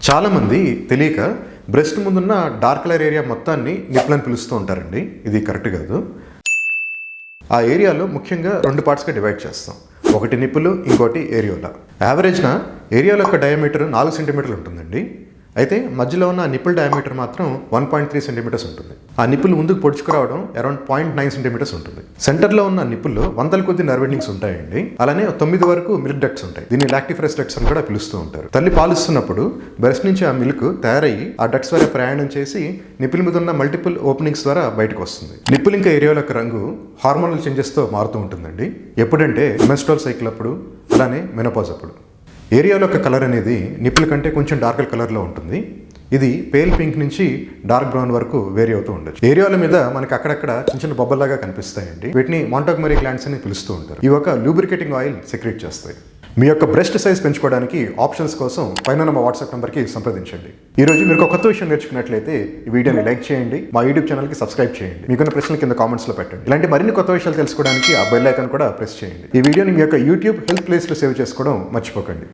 చాలామంది తెలియక బ్రెస్ట్ ముందున్న డార్క్ కలర్ ఏరియా మొత్తాన్ని నిప్పులు అని పిలుస్తూ ఉంటారండి. ఇది కరెక్ట్ కాదు. ఆ ఏరియాలో ముఖ్యంగా 2 పార్ట్స్గా డివైడ్ చేస్తాం. ఒకటి నిప్పులు, ఇంకోటి ఏరియోలా. యావరేజ్న ఏరియాల యొక్క డయామీటర్ 4 సెంటీమీటర్లు ఉంటుందండి. అయితే మధ్యలో ఉన్న నిప్పుల్ డయామీటర్ మాత్రం 1.3 సెంటీమీటర్స్ ఉంటుంది. ఆ నిప్పులు ముందుకు పొడుచుకురావడం అరౌండ్ 0.9 సెంటీమీటర్స్ ఉంటుంది. సెంటర్లో ఉన్న నిప్పుల్లో వందల కొద్ది నర్వ్ ఎండింగ్స్ ఉంటాయండి. అలానే 9 వరకు మిల్క్ డక్ట్స్ ఉంటాయి. దీన్ని లాక్టిఫరస్ డక్ట్స్ అని కూడా పిలుస్తూ ఉంటారు. తల్లి పాలిస్తున్నప్పుడు బ్రెస్ట్ నుంచి ఆ మిల్క్ తయారయ్యి ఆ డక్ట్స్ ద్వారా ప్రయాణం చేసి నిప్పుల మీద ఉన్న మల్టిపుల్ ఓపెనింగ్స్ ద్వారా బయటకు వస్తుంది. నిప్పులు ఇంకా ఏరియాల యొక్క రంగు హార్మోనల్ చేంజెస్తో మారుతూ ఉంటుందండి. ఎప్పుడంటే మెన్స్ట్రువల్ సైకిల్ అప్పుడు, అలానే మెనోపాజ్ అప్పుడు. ఏరియాలో యొక్క కలర్ అనేది నిప్పుల కంటే కొంచెం డార్క్ కలర్లో ఉంటుంది. ఇది పేల్ పింక్ నుంచి డార్క్ బ్రౌన్ వరకు వేరీ అవుతూ ఉండొచ్చు. ఏరియాల మీద మనకి అక్కడక్కడ చిన్న చిన్న బొబ్బల్లాగా కనిపిస్తాయండి. వీటిని మాంటాగ్మరీ గ్లాండ్స్ అని పిలుస్తూ ఉంటారు. ఇవి ఒక లూబ్రికేటింగ్ ఆయిల్ సెక్రెట్ చేస్తాయి. మీ యొక్క బ్రెస్ట్ సైజ్ పెంచుకోవడానికి ఆప్షన్స్ కోసం పైన మా వాట్సాప్ నెంబర్కి సంప్రదించండి. ఈ రోజు మీరు ఒక కొత్త విషయం నేర్చుకున్నట్లయితే ఈ వీడియోని లైక్ చేయండి, మా యూట్యూబ్ ఛానల్కి సబ్స్క్రైబ్ చేయండి. మీకున్న ప్రశ్నలు కింద కామెంట్స్లో పెట్టండి. ఇలాంటి మరిన్ని కొత్త విషయాలు తెలుసుకోవడానికి ఆ బెల్ ఐకాన్ కూడా ప్రెస్ చేయండి. ఈ వీడియోని మీ యొక్క యూట్యూబ్ హెల్త్ ప్లేస్లో సేవ్ చేసుకోవడం మర్చిపోకండి.